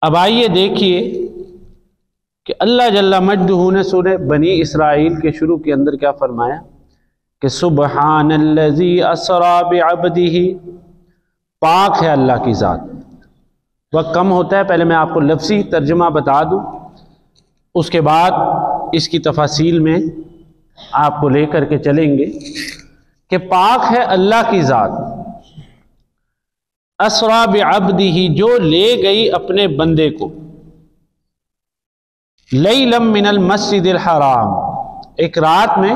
अब आइए देखिए कि अल्लाह जल्ला मजदहू ने सूरह बनी इसराइल के शुरू के अंदर क्या फरमाया कि सुबहानल्लज़ी असरा बिअब्दिही, पाक है अल्लाह की ज़ात। वक्त कम होता है, पहले मैं आपको लफ्ज़ी तर्जुमा बता दूँ, उसके बाद इसकी तफासील में आपको लेकर के चलेंगे कि पाक है अल्लाह की ज़ात। असरा बिअब्दिही, जो ले गई अपने बंदे को, लैलम मिनल मस्जिदिल हराम, एक रात में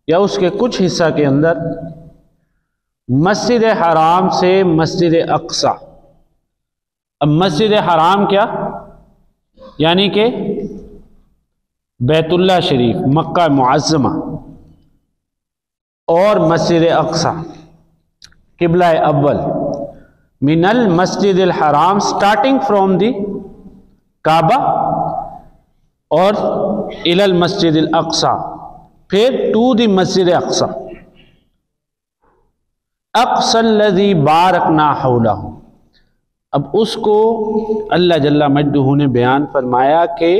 या उसके कुछ हिस्सा के अंदर, मस्जिद हराम से मस्जिद अक्सा। अब मस्जिद हराम क्या, यानी कि बैतुल्लाह शरीफ मक्का मुअज़्ज़मा, और मस्जिद अक्सा किबला अव्वल, मिनल मस्जिदिल हराम, स्टार्टिंग फ्रॉम दी काबा और इलल मस्जिदिल अक्सा, फिर टू दी मस्जिद अक्सा। अक्सल्लज़ी बारकना हौलहू, अब उसको अल्लाह जल्ला मजदहू ने बयान फरमाया कि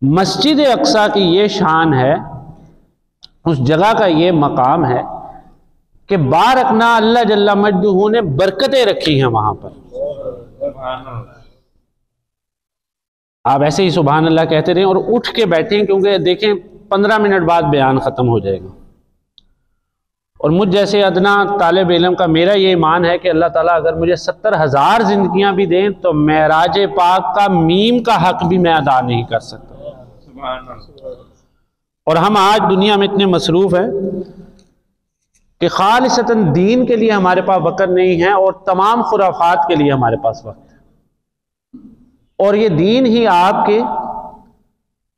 मस्जिद अक्सा की ये शान है, उस जगह का ये मकाम है कि बारकना, अल्लाह जल्ला मजदहू ने बरकतें रखी हैं वहां पर। आप ऐसे ही सुभान अल्लाह कहते रहें और उठ के बैठें, क्योंकि देखें 15 मिनट बाद बयान ख़त्म हो जाएगा। और मुझ जैसे अदना तालिब इल्म का मेरा ये ईमान है कि अल्लाह ताला अगर मुझे 70,000 जिंदगियां भी दें तो मेराज पाक का मीम का हक भी मैं अदा नहीं कर सकता। और हम आज दुनिया में इतने मसरूफ़ हैं कि खालिसतन दीन के लिए हमारे पास वक़्त नहीं है और तमाम खुराफात के लिए हमारे पास वक्त है। और ये दीन ही आपके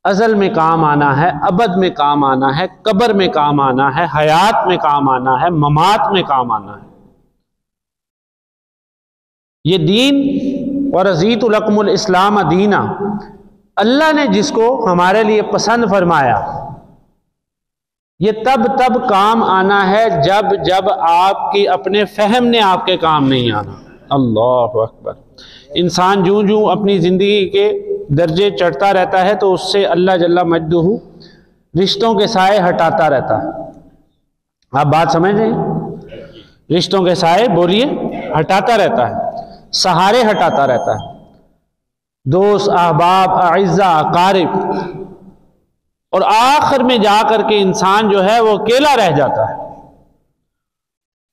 अज़ल में काम आना है, अबद में काम आना है, कब्र में काम आना है, हयात में काम आना है, ममात में काम आना है। ये दीन और रज़ीतु लकुमुल इस्लाम दीना, अल्लाह ने जिसको हमारे लिए पसंद फरमाया, ये तब तब काम आना है जब जब आपकी अपने फहम ने आपके काम नहीं आना। अल्लाहु अकबर। इंसान जूं जूं अपनी ज़िंदगी के दर्जे चढ़ता रहता है तो उससे अल्लाह जल्ला मजदहू रिश्तों के साए हटाता रहता है। आप बात समझ रहे हैं? रिश्तों के साए, बोलिए, हटाता रहता है, सहारे हटाता रहता है, दोस्त, अहबाब, अइज़्ज़ा, अकारिब, और आखिर में जाकर के इंसान जो है वो अकेला रह जाता है।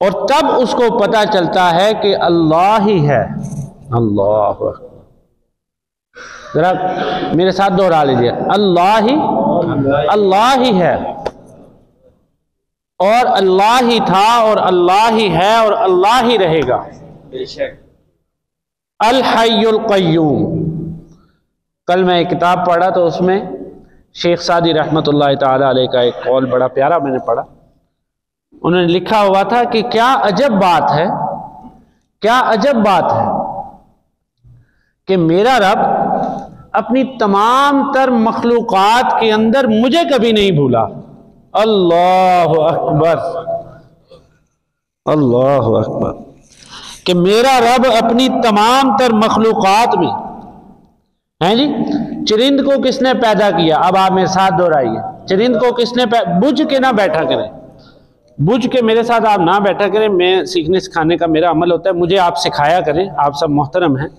और तब उसको पता चलता है कि अल्लाह ही है। अल्लाह, जरा मेरे साथ दोहरा लीजिए, अल्लाह ही है, और अल्लाह ही था, और अल्लाह ही है, और अल्लाह ही रहेगा। अल हय्युल क़य्यूम। कल मैं एक किताब पढ़ा तो उसमें शेख सादी रहमतुल्लाह ताला अलैह का एक कौल बड़ा प्यारा मैंने पढ़ा। उन्होंने लिखा हुआ था कि क्या अजब बात है, क्या अजब बात है कि मेरा रब अपनी तमाम तर मखलूक़ात के अंदर मुझे कभी नहीं भूला। अल्लाह अकबर, अल्लाह अकबर। कि मेरा रब अपनी तमाम तर मखलूक़ात में हैं जी। चरिंद को किसने पैदा किया? अब आप मेरे साथ दोहराइए, चरिंद को किसने बुझ के ना बैठा करें, बुझ के मेरे साथ आप ना बैठा करें। मैं सीखने सिखाने का मेरा अमल होता है, मुझे आप सिखाया करें। आप सब मोहतरम हैं,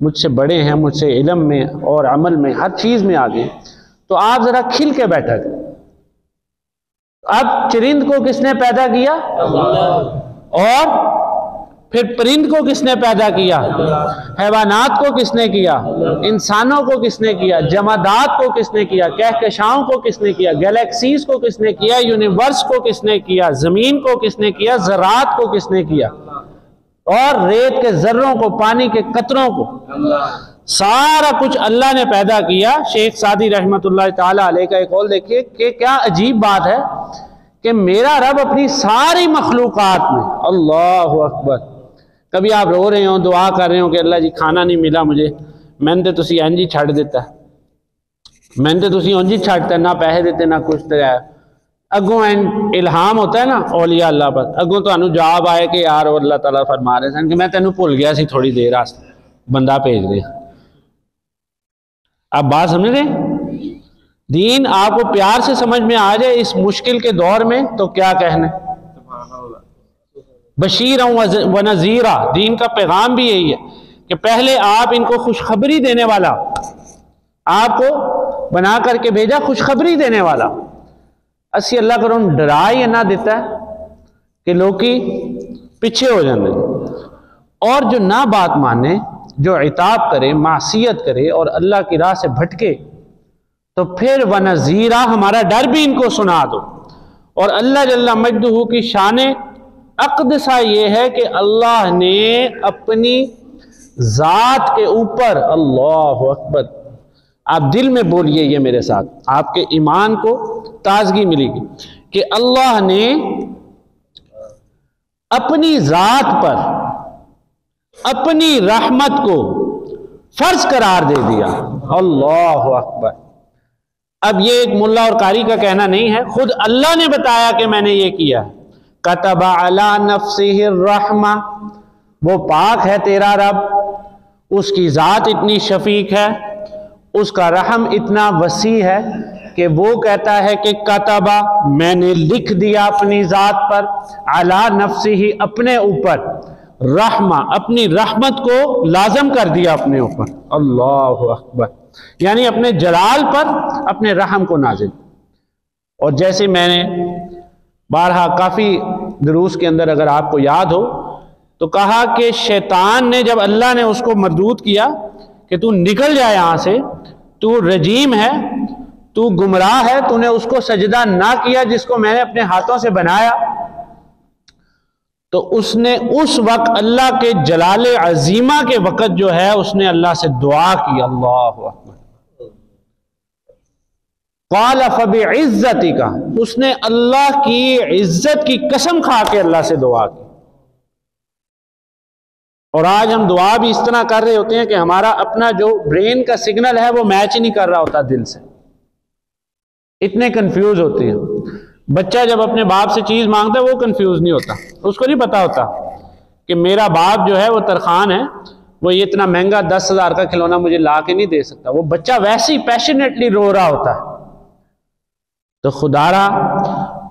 मुझसे बड़े हैं, मुझसे इल्म में और अमल में हर चीज़ में आगे, तो आप ज़रा खिल के बैठा करें। अब चरिंद को किसने पैदा किया? और फिर परिंद को किसने पैदा किया? हैवानात को किसने किया? इंसानों को किसने किया? जमादात को किसने किया? कहकशाओं को किसने किया? गैलेक्सीज को किसने किया? यूनिवर्स को किसने किया? ज़मीन को किसने किया? ज़रात को किसने किया? और रेत के ज़र्रों को, पानी के कतरों को, सारा कुछ अल्लाह ने पैदा किया। शेख सादी रहमतुल्लाह ताला अलैह का एक कौल देखिए कि क्या अजीब बात है कि मेरा रब अपनी सारी मखलूक़ात में, अल्लाह अकबर, कभी आप रो रहे हो, दुआ कर रहे हो कि अल्लाह जी खाना नहीं मिला मुझे, मैंने तो तुसी इंज ही छड़ देता, मैंने तो तुसी इंज ही छड़ता, ना पैसे देते ना कुछ। तो अगों इल्हाम होता है ना औलिया अल्लाह पर, अगों तो जवाब आए कि यार अल्लाह ताला फरमा रहे सन कि मैं तेनों भुल गया सी थोड़ी देर वास्ते, बंदा भेज रहे हैं। आप बात समझ रहे हैं? दीन आपको प्यार से समझ में आ जाए इस मुश्किल के दौर में तो क्या कहने। बशीर व नज़ीरा, दीन का पैगाम भी यही है कि पहले आप इनको खुशखबरी देने वाला, आपको बना करके भेजा खुशखबरी देने वाला। असी अल्लाह करो डरा ही ना देता है कि लोग पीछे हो जाने, और जो ना बात माने, जो इताब करे, मासियत करे और अल्लाह की राह से भटके, तो फिर व नज़ीरा हमारा डर भी इनको सुना दो। और अल्लाह जल्ला मजदहू की शान अक़दसा ये है कि अल्लाह ने अपनी ज़ात के ऊपर, अल्लाह अकबर, आप दिल में बोलिए ये मेरे साथ, आपके ईमान को ताजगी मिलेगी कि अल्लाह ने अपनी ज़ात पर अपनी रहमत को फर्ज करार दे दिया। अल्लाह अकबर। अब ये एक मुल्ला और कारी का कहना नहीं है, खुद अल्लाह ने बताया कि मैंने ये किया। कतबा अला नफ्सिहिर रहमा, वो पाक है तेरा रब, उसकी ज़ात इतनी शफीक है, उसका रहम इतना वसी है कि वो कहता है कि कतबा, मैंने लिख दिया अपनी ज़ात पर, अला नफ्सिही, अपने ऊपर, रहमा, अपनी रहमत को लाजम कर दिया अपने ऊपर। अल्लाह अकबर। यानी अपने जलाल पर अपने रहम को नाजिल। और जैसे मैंने बारहा काफ़ी दुरूस के अंदर अगर आपको याद हो तो कहा कि शैतान ने जब अल्लाह ने उसको मरदूद किया कि तू निकल जाए यहाँ से, तू रजीम है, तू गुमराह है, तूने उसको सजदा ना किया जिसको मैंने अपने हाथों से बनाया, तो उसने उस वक्त अल्लाह के जलाले अजीमा के वक़्त जो है उसने अल्लाह से दुआ की। अल्लाह अकबर। क़ाल फ़बिइज़्ज़तिका, उसने अल्लाह की इज्जत की कसम खा के अल्लाह से दुआ की। और आज हम दुआ भी इस तरह कर रहे होते हैं कि हमारा अपना जो ब्रेन का सिग्नल है वो मैच ही नहीं कर रहा होता दिल से, इतने कंफ्यूज होते हैं। बच्चा जब अपने बाप से चीज़ मांगता है वो कंफ्यूज नहीं होता, उसको नहीं पता होता कि मेरा बाप जो है वो तरखान है, वो ये इतना महंगा 10,000 का खिलौना मुझे ला के नहीं दे सकता। वो बच्चा वैसे ही पैशनेटली रो रहा होता है। तो खुदारा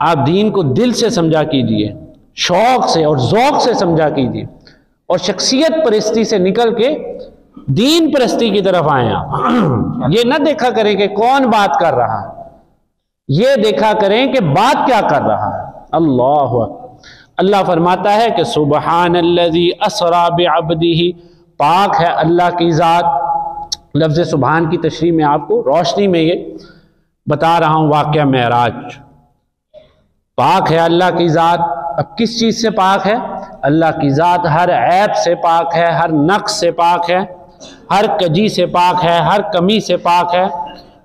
आप दीन को दिल से समझा कीजिए, शौक से और ज़ौक़ से समझा कीजिए, और शख्सियत परस्ती से निकल के दीन परस्ती की तरफ आए आप। ये न देखा करें कि कौन बात कर रहा है, ये देखा करें कि बात क्या कर रहा है। अल्लाह अल्लाह फरमाता है कि सुबहानल्लज़ी असरा बिअब्दिही, पाक है अल्लाह की ज़ात। लफ्ज़ सुबहान की तशरीह में आपको रोशनी में ये बता रहा हूँ वाक़या मेराज। पाक है अल्लाह की ज़ात। अब किस चीज़ से पाक है? अल्लाह की ज़ात हर ऐब से पाक है, हर नक्स से पाक है, हर कजी से पाक है, हर कमी से पाक है।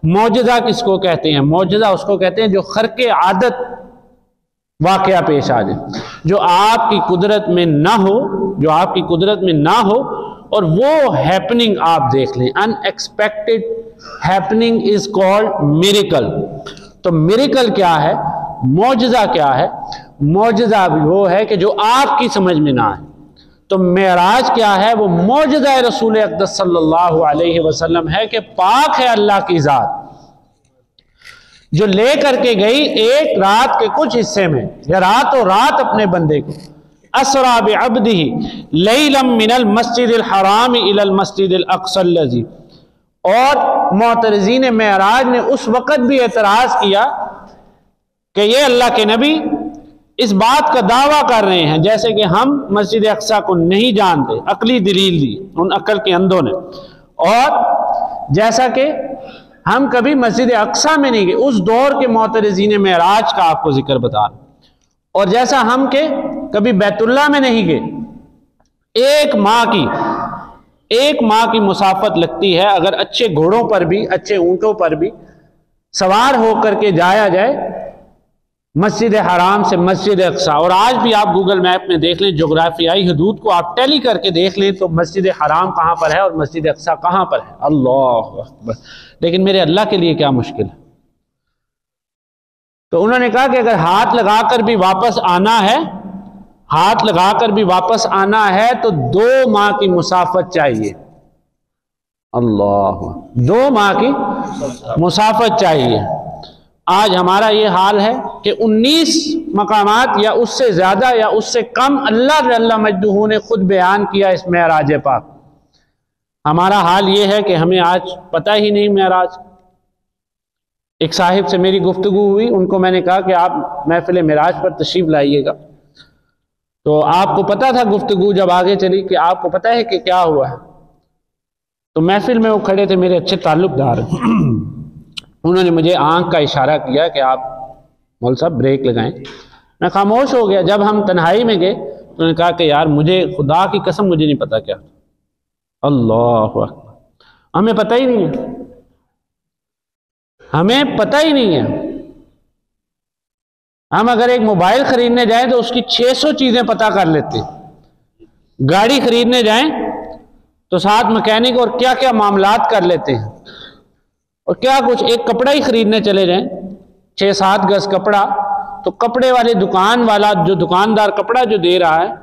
मौजज़ा किसको कहते हैं? मौजज़ा उसको कहते हैं जो खर्के आदत वाक़या पेश आ जाए, जो आपकी कुदरत में ना हो, जो आपकी कुदरत में ना हो और वो हैपनिंग आप देख लें। Unexpected happening is called miracle. तो मिरेकल क्या है? मौजज़ा क्या है? मौजज़ा भी वो है कि जो आपकी समझ में ना आए। तो मेराज क्या है? वो मौजज़ा रसूल अक़दस सल्लल्लाहु अलैहि वसल्लम है कि पाक है अल्लाह की ज़ात, जो ले करके गई एक रात के कुछ हिस्से में या रातों रात अपने बंदे को। असरा बिअब्दिही लैलम मिनल मस्जिदिल हराम इलल मस्जिदिल अक़सल लज़ी। और मुअतज़िलीन मेराज ने उस वक़्त भी एतराज़ किया कि ये अल्लाह के नबी इस बात का दावा कर रहे हैं जैसे कि हम मस्जिद अक़सा को नहीं जानते। अकली दलील दी उन अकल के अंधों ने, और जैसा कि हम कभी मस्जिद अक़सा में नहीं गए, उस दौर के मुअतज़िलीन मेराज का आपको जिक्र बता रहा, और जैसा हम के कभी बैतुल्लाह में नहीं गए। एक माह की मुसाफत लगती है अगर अच्छे घोड़ों पर भी, अच्छे ऊंटों पर भी सवार होकर के जाया जाए मस्जिद हराम से मस्जिद अक़सा। और आज भी आप गूगल मैप में देख लें, जोग्राफियाई हदूद को आप टैली करके देख लें तो मस्जिद हराम कहाँ पर है और मस्जिद अक़सा कहाँ पर है। अल्लाह अकबर। लेकिन मेरे अल्लाह के लिए क्या मुश्किल है? तो उन्होंने कहा कि अगर हाथ लगाकर भी वापस आना है, हाथ लगाकर भी वापस आना है तो 2 माह की मुसाफत चाहिए। अल्लाह, 2 माह की मुसाफत चाहिए। आज हमारा ये हाल है कि 19 मकामात या उससे ज़्यादा या उससे कम अल्लाह जल्ल मजदूहू ने खुद बयान किया इस मेराज पाक। हमारा हाल ये है कि हमें आज पता ही नहीं मेराज। एक साहिब से मेरी गुफ्तगू हुई, उनको मैंने कहा कि आप महफिल मेराज पर तशरीफ़ लाइएगा। तो आपको पता था गुफ्तगू जब आगे चली कि आपको पता है कि क्या हुआ है। तो महफिल में वो खड़े थे मेरे अच्छे ताल्लुकदार उन्होंने मुझे आंख का इशारा किया कि आप मौलवी साहब ब्रेक लगाएं। मैं खामोश हो गया। जब हम तन्हाई में गए तो उन्होंने कहा कि यार मुझे खुदा की कसम मुझे नहीं पता क्या। अल्लाह अकबर, हमें पता ही नहीं है, हमें पता ही नहीं है। हम अगर एक मोबाइल खरीदने जाएं तो उसकी 600 चीजें पता कर लेते हैं। गाड़ी खरीदने जाएं तो साथ मैकेनिक और क्या क्या मामलात कर लेते हैं। और क्या कुछ, एक कपड़ा ही खरीदने चले जाएं 6-7 गज कपड़ा, तो कपड़े वाले दुकान वाला जो दुकानदार कपड़ा जो दे रहा है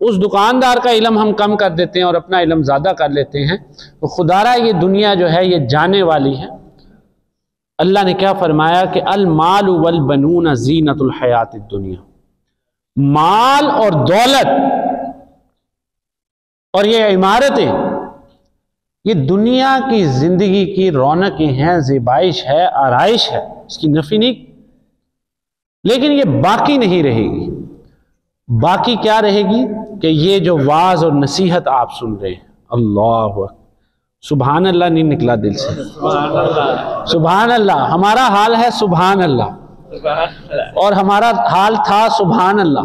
उस दुकानदार का इल्म हम कम कर देते हैं और अपना इल्म ज़्यादा कर लेते हैं। तो खुदारा ये दुनिया जो है ये जाने वाली है। अल्लाह ने क्या फरमाया कि अल माल वल बनून ज़ीनतुल हयात दुनिया, माल और दौलत और ये इमारतें ये दुनिया की जिंदगी की रौनकें हैं, ज़ेबाइश है, आराइश है, इसकी नफी नहीं। लेकिन ये बाकी नहीं रहेगी। बाकी क्या रहेगी कि ये जो वाज और नसीहत आप सुन रहे हैं, अल्लाह सुभान अल्लाह नहीं निकला दिल से, सुभान अल्लाह। हमारा हाल है सुभान अल्लाह, और हमारा हाल था सुभान अल्लाह,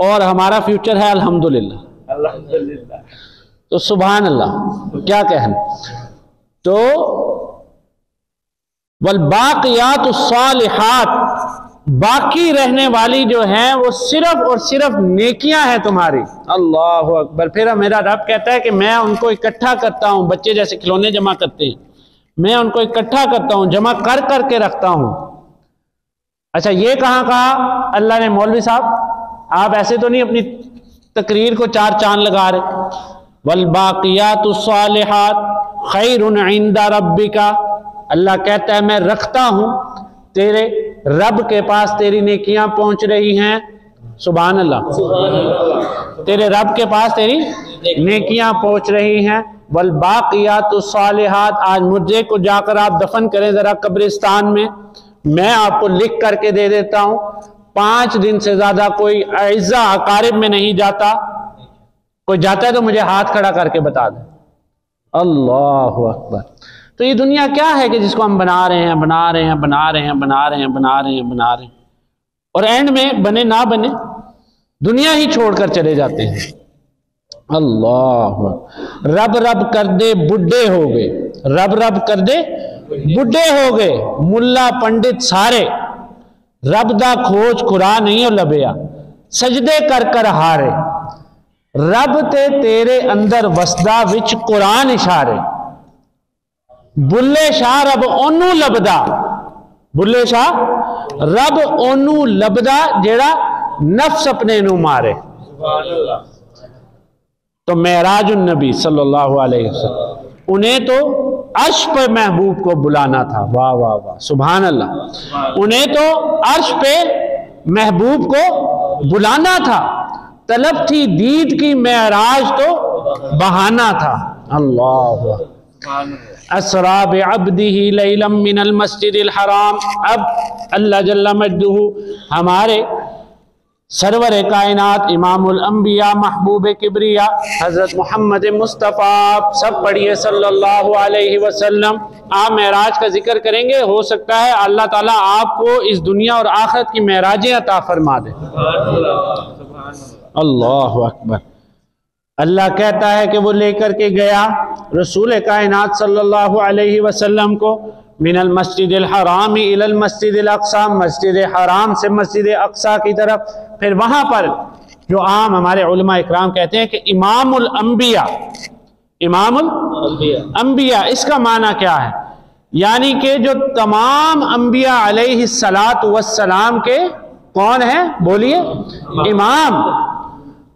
और हमारा फ्यूचर है अल्हम्दुलिल्लाह। तो सुभान अल्लाह क्या कहना। तो वल बाक़ियातुस सालिहात, बाकी रहने वाली जो हैं वो सिर्फ और सिर्फ नेकियां हैं तुम्हारी। अल्लाह अकबर। फिर मेरा रब कहता है कि मैं उनको इकट्ठा करता हूं, बच्चे जैसे खिलौने जमा करते हैं, मैं उनको इकट्ठा करता हूं, जमा कर करके रखता हूं। अच्छा, ये कहां कहा अल्लाह ने? मौलवी साहब आप ऐसे तो नहीं अपनी तकरीर को 4 चांद लगा रहे। वल बाक़ियातुस सालिहात खैरुन इंदा रब्बिका, अल्लाह कहता है मैं रखता हूं, तेरे रब के पास तेरी नेकियां पहुंच रही हैं। सुभान अल्लाह। तेरे रब के पास तेरी नेकियां पहुंच रही हैं। वल बाक़ियातुस सालिहात, आज मुर्दे को जाकर आप दफन करें जरा कब्रिस्तान में, मैं आपको लिख करके दे देता हूं। 5 दिन से ज्यादा कोई अइज़्ज़ा अकारिब में नहीं जाता। कोई जाता है तो मुझे हाथ खड़ा करके बता दे। अल्लाह अकबर। तो ये दुनिया क्या है कि जिसको हम बना रहे हैं, बना रहे हैं, बना रहे हैं, बना रहे हैं, बना रहे हैं, बना रहे हैं, और एंड में बने ना बने दुनिया ही छोड़कर चले जाते हैं। अल्लाह, रब रब कर दे बुढ़े हो गए, रब रब कर दे बुढ़े हो गए, मुल्ला पंडित सारे, रब दा खोज खुरा नहीं हो लभया, सजदे कर कर हारे, रब ते तेरे अंदर वसदा विच कुरान इशारे, बुल्ले शाह रब ओनू लभदा, बुल्ले शाह रब ओनू लभदा जेड़ा नफ्स अपने नू मारे। तो मेराजुन नबी सल्लल्लाहु अलैहि वसल्लम, उन्हें तो अर्श पे महबूब को बुलाना था। वाह वाह वाह, सुभान अल्लाह। उन्हें तो अर्श पे महबूब को बुलाना था। तलब थी दीद की, मेराज तो बहाना था। अल्लाह। असरा बिअब्दिही लैलम मिनल मस्जिदिल हराम। अब अल्लाह जल्ल मजदूहू हमारे सरवर कायनात इमामुल अंबिया महबूब किबरिया हजरत मोहम्मद मुस्तफ़ा, सब पढ़िए सल्लल्लाहु अलैहि वसल्लम। आप मेराज का जिक्र करेंगे, हो सकता है अल्लाह ताला आपको इस दुनिया और आखिरत की मेराजें अता फरमा दे। अल्लाह अकबर। अल्लाह कहता है कि वो लेकर के गया रसूल कायनात सल्लल्लाहु अलैहि वसल्लम को मिनल मस्जिदिल हराम इलल मस्जिदिल अक्सा, मस्जिद हराम से मस्जिद अक्सा की तरफ। फिर वहां पर जो आम हमारे उलमा इकराम कहते हैं कि इमामुल अंबिया, इमामुल अंबिया इसका माना क्या है? यानी कि जो तमाम अंबिया अलैहिस्सलातु वस्सलाम के कौन है? बोलिए, इमाम,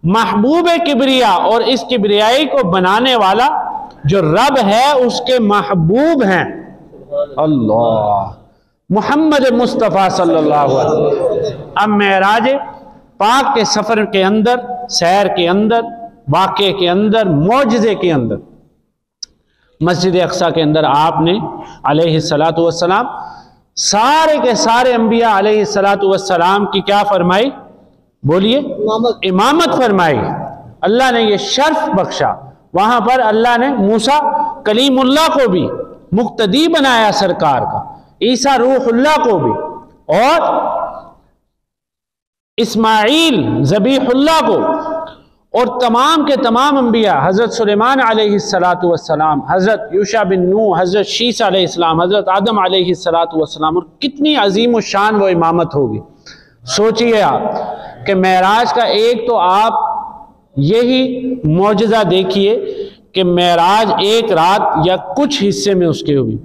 महबूब किबरिया, और इस किबरियाई को बनाने वाला जो रब है उसके महबूब हैं। अल्लाह, मोहम्मद मुस्तफ़ा सल्लल्लाहु अलैहि वसल्लम। अब मेराज पाक के सफर के अंदर, सैर के अंदर, वाक़े के अंदर, मौजज़े के अंदर, मस्जिद अक़सा के अंदर आपने अलैहिस्सलातु वस्सलाम सारे के सारे अंबिया अलैहिस्सलातु वस्सलाम की क्या फरमाई? बोलिए, इमामत फरमाई। अल्लाह ने ये शर्फ बख्शा। वहां पर अल्लाह ने मूसा कलीमुल्लाह को भी मुक्तदी बनाया सरकार का, ईसा रूहुल्लाह को भी, और इस्माइल ज़बीहुल्लाह को, और तमाम के तमाम अंबिया, हज़रत सुलेमान अलैहिस्सलातु वस्सलाम, हज़रत यूशा बिन नूह, हज़रत शीसा अलैहिस्सलाम, हज़रत आदम अलैहिस्सलातु वस्सलाम, और कितनी अजीम शान वो इमामत होगी। सोचिए आप कि मेराज का एक तो आप यही मौजज़ा देखिए कि मेराज एक रात या कुछ हिस्से में उसके हुई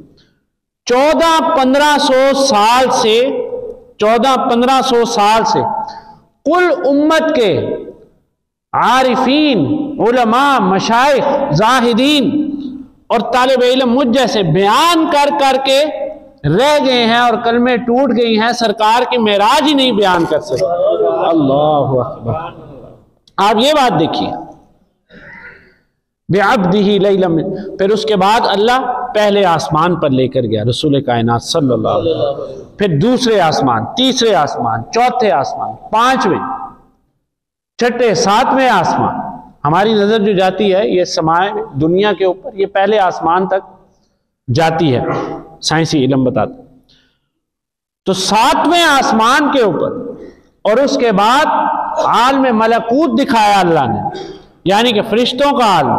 1400-1500 साल से 1400-1500 साल से कुल उम्मत के आरिफीन, उलमा, मशाइख, जाहिदीन और तालिब इल्म मुझ जैसे बयान कर करके रह गए हैं और कलमे टूट गई हैं, सरकार की मेराज ही नहीं बयान कर सके। अल्लाहु अकबर। आप ये बात देखिए, बेअब्दिही लैलम। फिर उसके बाद अल्लाह पहले आसमान पर लेकर गया रसूल कायनात सल्लल्लाहु अलैहि वसल्लम, फिर दूसरे आसमान, तीसरे आसमान, चौथे आसमान, पांचवें, छठे, सातवें आसमान। हमारी नजर जो जाती है ये समाए दुनिया के ऊपर, ये पहले आसमान तक जाती है, साइंसी इल्म बताता। तो सातवें आसमान के ऊपर और उसके बाद आलम मलकूत दिखाया अल्लाह ने, यानी कि फरिश्तों का आलम,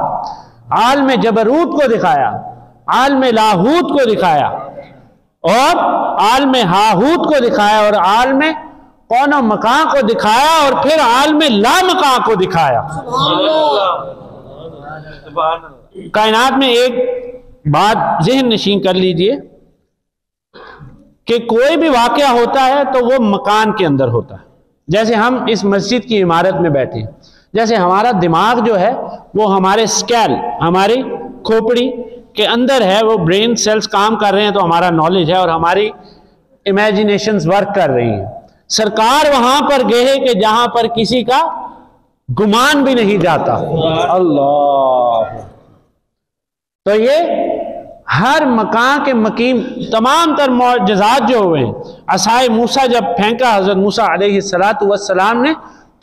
आलम जबरूत को दिखाया, आलम लाहूत को दिखाया, और आलम हाहूत को दिखाया, और आलम कौनो मकां को दिखाया, और फिर आलम ला मकां को दिखाया। कायनात में एक बात ज़हन नशीन कर लीजिए कि कोई भी वाक़या होता है तो वो मकान के अंदर होता है। जैसे हम इस मस्जिद की इमारत में बैठे हैं, जैसे हमारा दिमाग जो है वो हमारे स्केल, हमारी खोपड़ी के अंदर है, वो ब्रेन सेल्स काम कर रहे हैं तो हमारा नॉलेज है और हमारी इमेजिनेशंस वर्क कर रही हैं। सरकार वहां पर गए कि जहां पर किसी का गुमान भी नहीं जाता। अल्लाह। तो ये हर मकान के मकीम तमाम तर मौजज़ात जो हुए हैं, असाए मूसा जब फेंका हज़रत मूसा अलैहिस्सलातु वस्सलाम ने,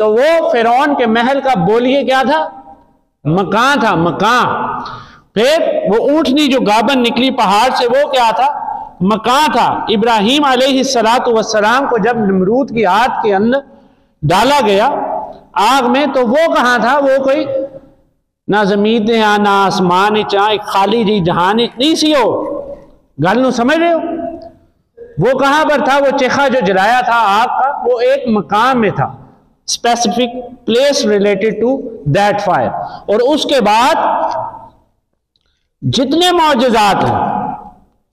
तो वो फिरौन के महल का बोलिए क्या था? मकान था, मकान। फिर वो ऊँटनी जो गाबन निकली पहाड़ से, वो क्या था? मकान था। इब्राहीम अलैहिस्सलातु वस्सलाम को जब नमरूद की आग के अंदर डाला गया आग में, तो वो कहाँ था? वो कोई ना जमीन है ना आसमान चाह, एक खाली जी जहान नहीं सी हो। गल नू समझ रहे हो? वो कहाँ पर था? वो चेखा जो जलाया था आग का, वो एक मकाम में था, specific place related to that fire. और उसके बाद जितने मौजज़ात हैं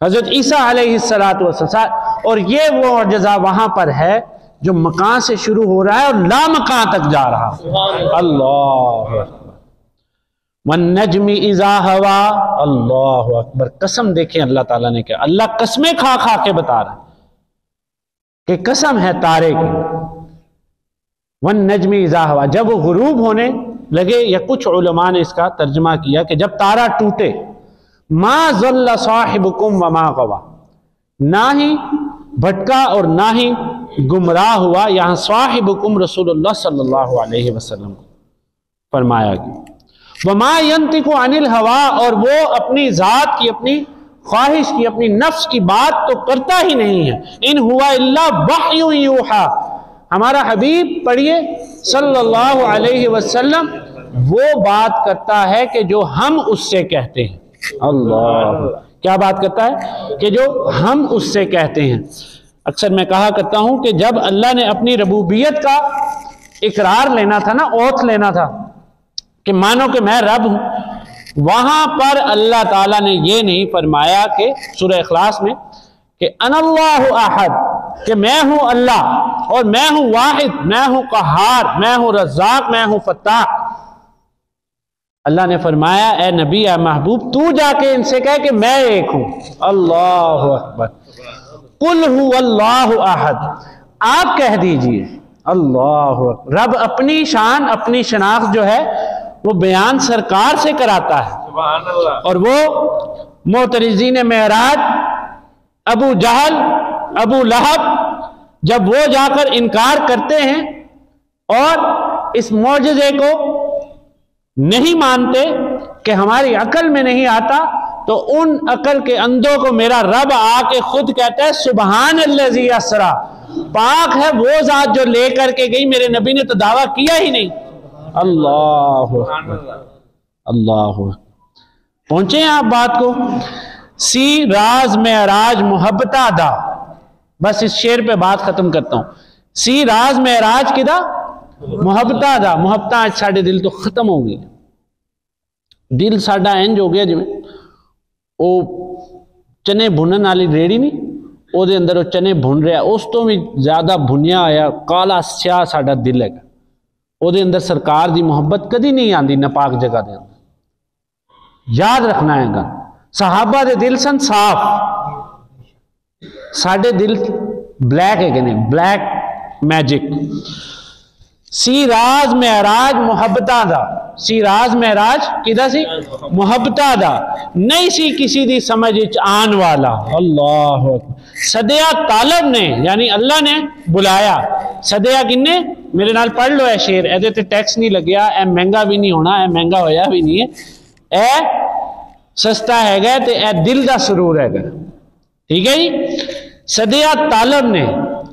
हजरत ईसा अलैहिस्सलातु वस्सलाम, और ये वो मौजज़ा वहां पर है जो मकान से शुरू हो रहा है और ला मकान तक जा रहा है। अल्लाह। वन्नज्मि इज़ा हवा। अल्लाह अकबर। कसम देखें अल्लाह ताला ने क्या, अल्लाह कसमें खा खा के बता रहा है कि कसम है तारे की। वन्नज्मि इज़ा हवा, जब वो गुरूब होने लगे, या कुछ उलमा ने इसका तर्जमा किया कि जब तारा टूटे, मा ज़ल्ला साहिबुकुम व मा गवा, ना ही भटका और ना ही गुमराह हुआ। यहाँ साहिबुकुम रसूलुल्लाह सल्लल्लाहु अलैहि वसल्लम को फरमाया गया। वमा यंतिकु अनिल हवा, और वो अपनी जात की, अपनी ख्वाहिश की, अपनी नफ्स की बात तो करता ही नहीं है। इन हुआ इल्ला वह्यु यूहा। हमारा हबीब पढ़िए सल्लल्लाहु अलैहि वसल्लम वो बात करता है कि जो हम उससे कहते हैं। अल्लाह। क्या बात करता है? कि जो हम उससे कहते हैं। अक्सर मैं कहा करता हूं कि जब अल्लाह ने अपनी रबूबियत का इकरार लेना था ना, ओथ लेना था कि मानो कि मैं रब हूं, वहां पर अल्लाह ताला ने ये नहीं फरमाया कि सूरह इखलास में कि अनल्लाहु अहद, कि मैं हूं अल्लाह और मैं हूं वाहिद, मैं हूं कहार, मैं हूं रज़्ज़ाक, मैं हूं फत्ताह। अल्लाह ने फरमाया, ए नबी, ए महबूब, तू जाके इनसे कह कि मैं एक हूं। अल्लाहु अकबर। कुल हु अल्लाहु अहद, आप कह दीजिए अल्लाहु अकबर। रब अपनी शान, अपनी शनाख्त जो है वो बयान सरकार से कराता है। और वो मोतरिजीन मेराज, अबू जहल, अबू लहब, जब वो जाकर इनकार करते हैं और इस मौजज़े को नहीं मानते कि हमारी अकल में नहीं आता, तो उन अकल के अंधों को मेरा रब आके खुद कहता है, सुबहान अल्लज़ी अस्रा, पाक है वो जात जो लेकर के गई, मेरे नबी ने तो दावा किया ही नहीं। अल्लाह अल्लाह। पहुंचे हैं आप बात को। सी राज मेराज मोहब्बता दा, बस इस शेर पे बात खत्म करता हूं। सी राज मेराज किदा मोहब्बता दा। मोहब्बत आज साढ़े दिल तो खत्म हो गई। दिल साडा इंज हो गया जिवें वो चने भुनन वाली रेड़ी नहीं, ਉਹਦੇ अंदर वो चने भुन रहा, उस तो भी ज्यादा भुनिया आया काला स्याह साडा दिल है। ਉਹਦੇ अंदर सरकार की मुहब्बत कदी नहीं आती नापाक जगह के अंदर। याद रखना है गल। सहाबा के दिल सन साफ, साडे दिल ब्लैक है ने, ब्लैक मैजिक। सी राज मेराज मुहब्बतां दा, सी राज मेराज किदा सी मुहब्बतां दा, नहीं सी किसी दी समझ विच आन वाला। अल्लाह सदया तालब ने, यानी अल्लाह ने बुलाया। सदया किन्ने, मेरे नाल पढ़ लो है शेर, एदे ते टैक्स नहीं लग्या, ए महंगा भी नहीं होना, ए महंगा होया भी नहीं है, ए सस्ता हैगा ते ए दिल दा सुरूर हैगा। ठीक है जी। सदया तालब ने,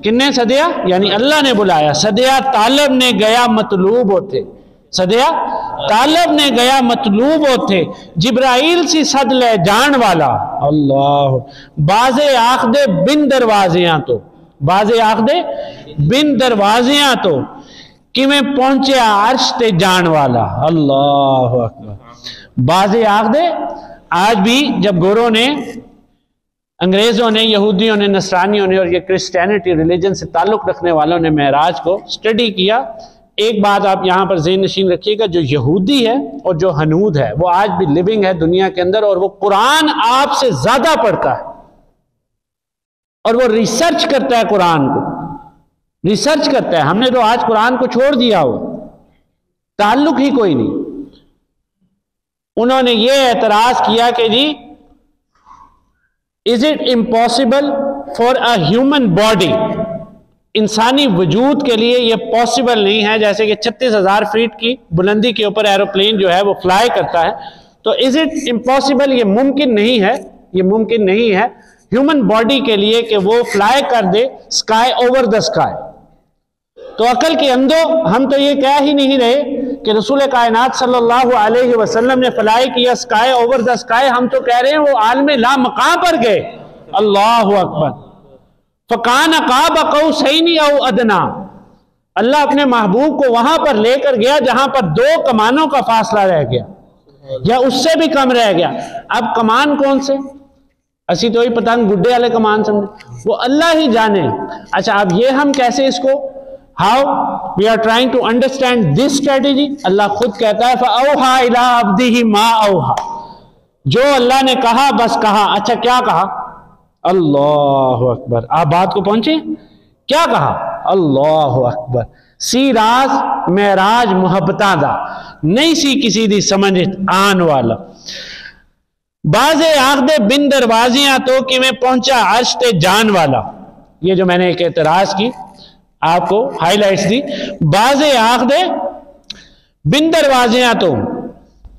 किन्ने सदया, यानी अल्लाह ने बुलाया। सदया तालब ने गया मतलूब होते, सदया तालब ने गया मतलूब होते, जिब्राइल सी सद ले जान वाला। अल्लाह। बाजे आख दे बिन दरवाजियां तो, बाजे आख दे बिन दरवाजियां तो, किवें पहुंचा अर्श ते जान वाला। अल्लाह अकबर। बाजे आख दे, आज भी जब गोरों ने, अंग्रेजों ने, यहूदियों ने, नसरानियों ने और ये क्रिश्चियनिटी रिलीजन से ताल्लुक रखने वालों ने मेराज को स्टडी किया। एक बात आप यहां पर ज़हन नशीन रखिएगा, जो यहूदी है और जो हनूद है वो आज भी लिविंग है दुनिया के अंदर, और वो कुरान आपसे ज्यादा पढ़ता है और वो रिसर्च करता है, कुरान को रिसर्च करता है। हमने तो आज कुरान को छोड़ दिया, हो ताल्लुक ही कोई नहीं। उन्होंने ये एतराज किया कि जी, is it impossible for a human body, इंसानी वजूद के लिए यह पॉसिबल नहीं है, जैसे कि 36,000 फीट की बुलंदी के ऊपर एरोप्लेन जो है वो फ्लाई करता है, तो इज इट इम्पॉसिबल, ये मुमकिन नहीं है, ये मुमकिन नहीं है ह्यूमन बॉडी के लिए कि वो फ्लाई कर दे स्काई, ओवर द स्काई। तो अकल के अंदर हम तो ये कह ही नहीं रहे कि रसूल कायनात सल्लल्लाहु अलैहि वसल्लम ने फ्लाई किया स्काई, ओवर द स्काई, हम तो कह रहे हैं वो आलम ला मकाम पर गए। अल्लाह अकबर। फकान काब कौसैनी औ अदना, अल्लाह अपने महबूब को वहां पर लेकर गया जहां पर 2 कमानों का फासला रह गया या उससे भी कम रह गया। अब कमान कौन से, असी तो ही पतंग गुड्डे वाले कमान समझे, वो अल्लाह ही जाने। अच्छा, अब ये हम कैसे इसको, how we are trying to understand this strategy. Allah खुद कहता है फअौहा इला अब्दिही मा औहा, जो अल्लाह ने कहा बस कहा। अच्छा, क्या कहा? अल्लाह अकबर। आप बात को पहुंचे, क्या कहा? अल्लाह अकबर। सी राज मेराज मुहब्बतां दा, नहीं सी किसी दी समझ आन वाला। बाजे आख दे बिन दरवाजियां तो किवें पहुंचा अर्श ते जान वाला। ये जो मैंने एक एतराज की आपको हाईलाइट्स दी, बाजे आख दे बिन दरवाजियां तो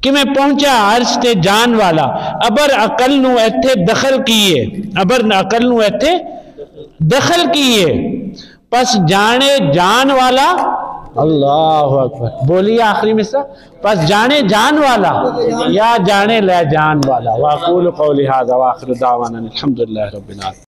किवें पहुंचा अर्श ते जान वाला। अबर अकल नू इत्थे दखल कीए, अबर अकल नू इत्थे दखल कीए, पस जाने जान वाला। अल्लाह अकबर। बोलिए आखिरी मिसरा, पस जाने जान वाला या जाने ले जान वाला। वाक़ूलु क़ौली हाज़ा व आखिरु दावाना अल्हम्दुलिल्लाहि रब्बिल आलमीन।